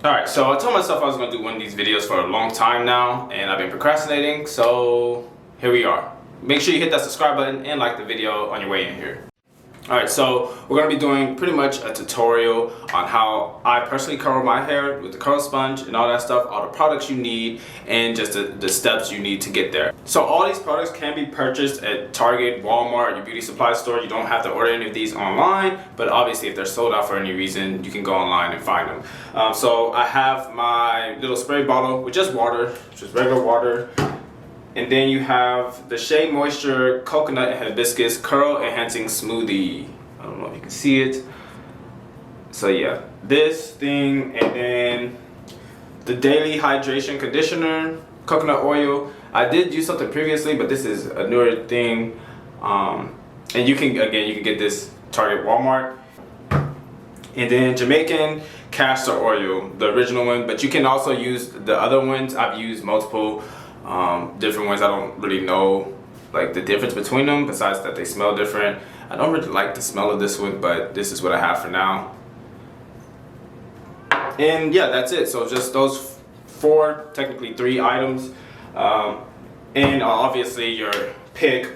Alright, so I told myself I was going to do one of these videos for a long time now, and I've been procrastinating, so here we are. Make sure you hit that subscribe button and like the video on your way in here. Alright, so we're going to be doing pretty much a tutorial on how I personally curl my hair with the curl sponge and all that stuff, all the products you need, and just the steps you need to get there. So all these products can be purchased at Target, Walmart, your beauty supply store. You don't have to order any of these online, but obviously if they're sold out for any reason, you can go online and find them. So I have my little spray bottle with just water, just regular water. And then you have the Shea Moisture Coconut and Hibiscus Curl Enhancing Smoothie. I don't know if you can see it. So yeah, this thing, and then the Daily Hydration Conditioner, coconut oil. I did use something previously, but this is a newer thing. And you can get this Target, Walmart. And then Jamaican castor oil, the original one, but you can also use the other ones. I've used multiple different ones. I don't really know like the difference between them, besides that they smell different. I don't really like the smell of this one, but this is what I have for now. And yeah, that's it. So just those four, technically 3 items, and obviously your pick,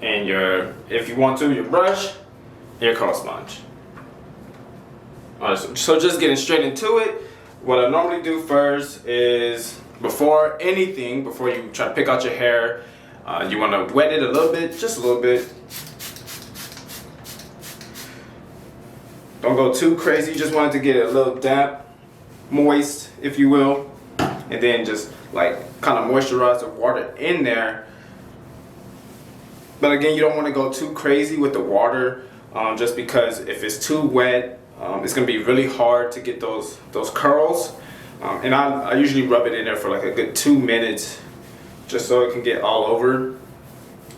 and your, if you want to, your brush, and your curl sponge. Alright, so just getting straight into it, what I normally do first is, before you try to pick out your hair, you want to wet it a little bit, just a little bit. Don't go too crazy, you just want it to get a little damp, moist, if you will. And then just like kind of moisturize the water in there. But again, you don't want to go too crazy with the water, just because if it's too wet, it's going to be really hard to get those curls. And I usually rub it in there for like a good 2 minutes, just so it can get all over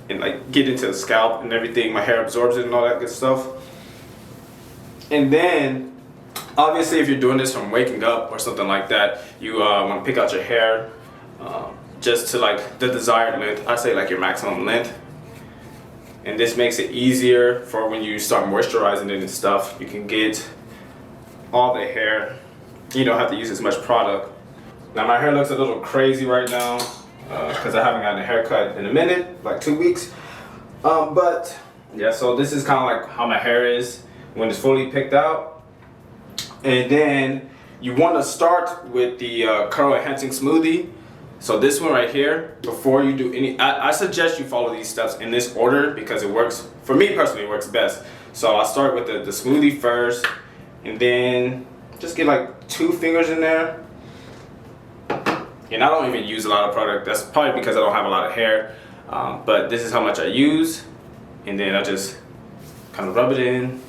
and like get into the scalp and everything. My hair absorbs it and all that good stuff. And then obviously if you're doing this from waking up or something like that, you want to pick out your hair just to like the desired length. I say like your maximum length. And this makes it easier for when you start moisturizing it and stuff. You can get all the hair. You don't have to use as much product. Now my hair looks a little crazy right now because I haven't gotten a haircut in a minute, like 2 weeks. But yeah, so this is kind of like how my hair is when it's fully picked out. And then you want to start with the curl enhancing smoothie. So this one right here, before you do any, I suggest you follow these steps in this order because it works, for me personally, it works best. So I start with the smoothie first, and then just get like 2 fingers in there. And I don't even use a lot of product. That's probably because I don't have a lot of hair. But this is how much I use. And then I just kind of rub it in.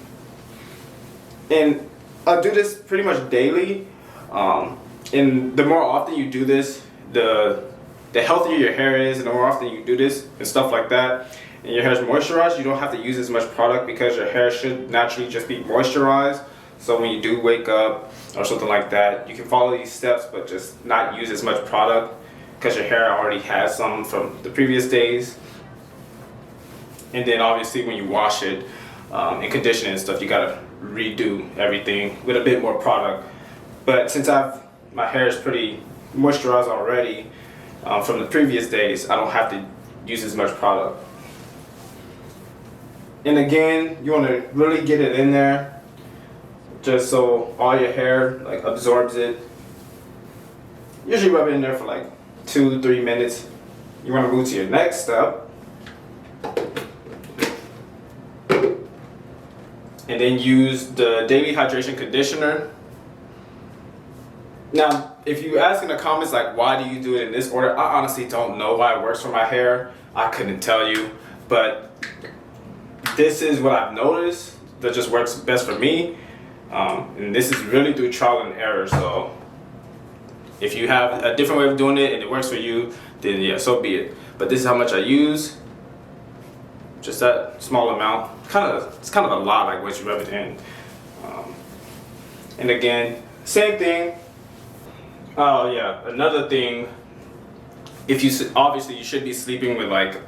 And I do this pretty much daily. And the more often you do this, the healthier your hair is, and the more often you do this and stuff like that, and your hair is moisturized, you don't have to use as much product because your hair should naturally just be moisturized. So when you do wake up or something like that, you can follow these steps but just not use as much product because your hair already has some from the previous days. And then obviously when you wash it and condition it and stuff, you gotta redo everything with a bit more product. But since my hair is pretty moisturized already from the previous days, I don't have to use as much product. And again, you want to really get it in there, just so all your hair like absorbs it. Usually rub it in there for like 2-3 minutes. You want to move to your next step, and then use the Daily Hydration Conditioner. Now, if you ask in the comments like why do you do it in this order, I honestly don't know why it works for my hair. I couldn't tell you, but this is what I've noticed that just works best for me. And this is really through trial and error. So if you have a different way of doing it and it works for you, then yeah, so be it. But this is how much I use. Just that small amount. It's kind of a lot, like once you rub it in. And again, same thing. Oh yeah, another thing. If you obviously you should be sleeping with like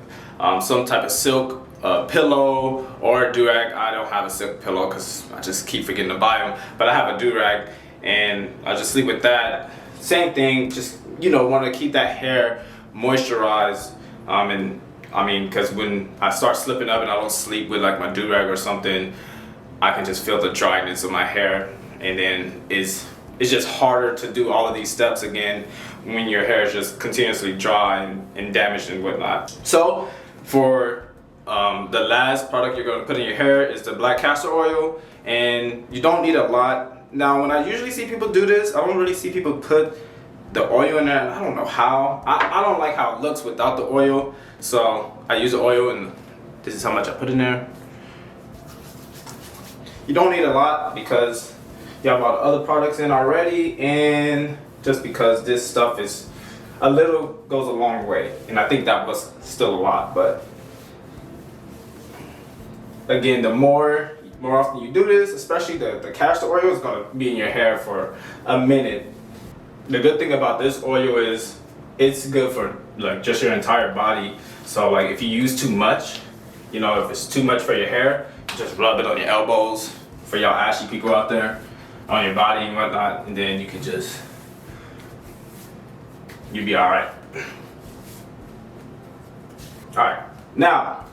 some type of silk pillow or a do-rag. I don't have a silk pillow because I just keep forgetting to buy them, but I have a do-rag. and I just sleep with that. Same thing, just, you know, want to keep that hair moisturized. And I mean, because when I start slipping up and I don't sleep with like my do-rag or something, I can just feel the dryness of my hair, and then it's just harder to do all of these steps again when your hair is just continuously dry and damaged and whatnot. So for the last product you're going to put in your hair is the black castor oil, and you don't need a lot. Now when I usually see people do this, I don't really see people put the oil in there, and I don't know how. I don't like how it looks without the oil, so I use the oil, and this is how much I put in there. You don't need a lot because you have all the other products in already, and just because this stuff is a little goes a long way, and I think that was still a lot. But again, the more often you do this, especially the castor oil, is going to be in your hair for a minute. The good thing about this oil is it's good for like just your entire body. So like if you use too much, you know, if it's too much for your hair, just rub it on your elbows for y'all ashy people out there, on your body and whatnot, and then you can just, you'll be all right. All right, now,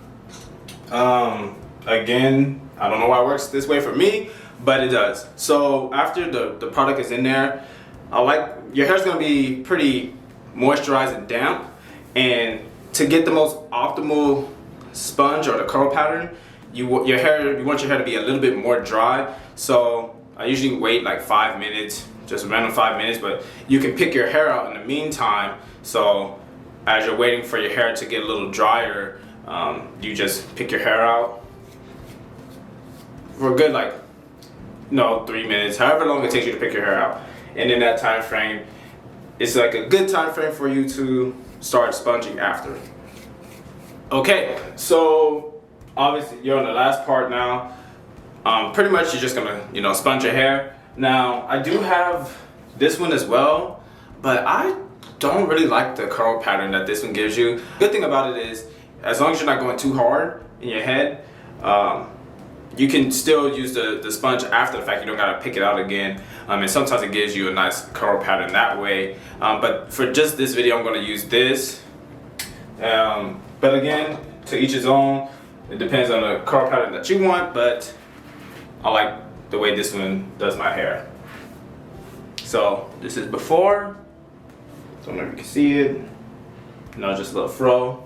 again, I don't know why it works this way for me, but it does. So after the product is in there, your hair's gonna be pretty moisturized and damp, and to get the most optimal sponge or the curl pattern, you want your hair to be a little bit more dry. So I usually wait like 5 minutes, just a random 5 minutes, but you can pick your hair out in the meantime. So as you're waiting for your hair to get a little drier, you just pick your hair out for a good 3 minutes, however long it takes you to pick your hair out. And in that time frame, it's like a good time frame for you to start sponging after. Okay, so obviously you're on the last part now. Pretty much you're just gonna, you know, sponge your hair. Now I do have this one as well, but I don't really like the curl pattern that this one gives you. Good thing about it is, as long as you're not going too hard in your head, you can still use the sponge after the fact. You don't gotta pick it out again. And sometimes it gives you a nice curl pattern that way. But for just this video, I'm gonna use this. But again, to each his own. It depends on the curl pattern that you want, but I like the way this one does my hair. So this is before. So I don't know if you can see it. You know, just a little fro.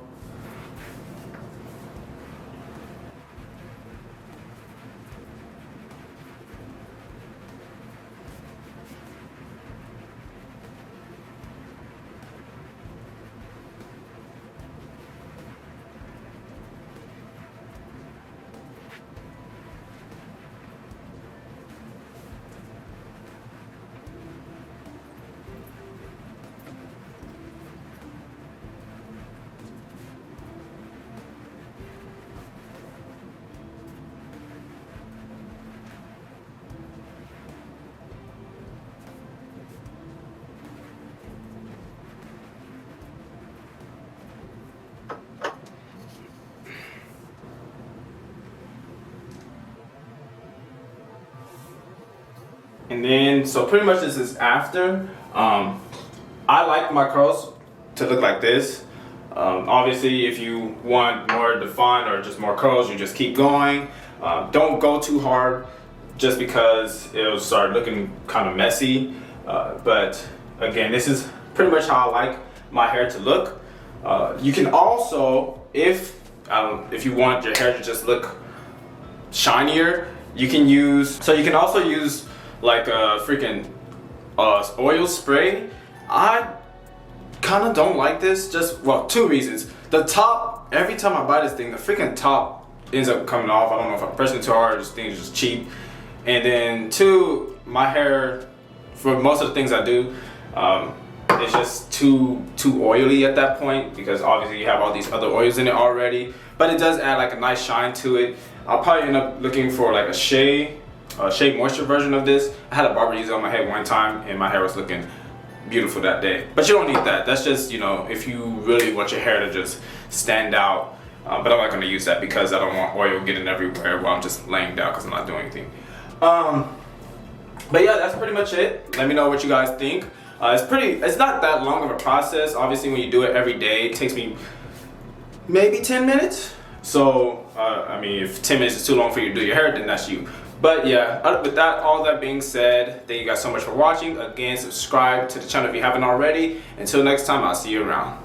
And then, so pretty much this is after. I like my curls to look like this. Obviously, if you want more defined or just more curls, you just keep going. Don't go too hard, just because it'll start looking kind of messy. But again, this is pretty much how I like my hair to look. You can also, if you want your hair to just look shinier, you can also use like a freaking oil spray. I kind of don't like this, well, 2 reasons. The top, every time I buy this thing, the freaking top ends up coming off. I don't know if I'm pressing it too hard or this thing is just cheap. And then 2, my hair, for most of the things I do, it's just too oily at that point, because obviously you have all these other oils in it already. But it does add like a nice shine to it. I'll probably end up looking for like a Shea Moisture version of this. I had a barber use it on my head one time, and my hair was looking beautiful that day. But you don't need that. That's just, you know, if you really want your hair to just stand out. But I'm not going to use that because I don't want oil getting everywhere while I'm just laying down, because I'm not doing anything. But yeah, that's pretty much it. Let me know what you guys think. It's not that long of a process. Obviously, when you do it every day, it takes me maybe 10 minutes. So, I mean, if 10 minutes is too long for you to do your hair, then that's you. But yeah, with that, all that being said, thank you guys so much for watching. Again, subscribe to the channel if you haven't already. Until next time, I'll see you around.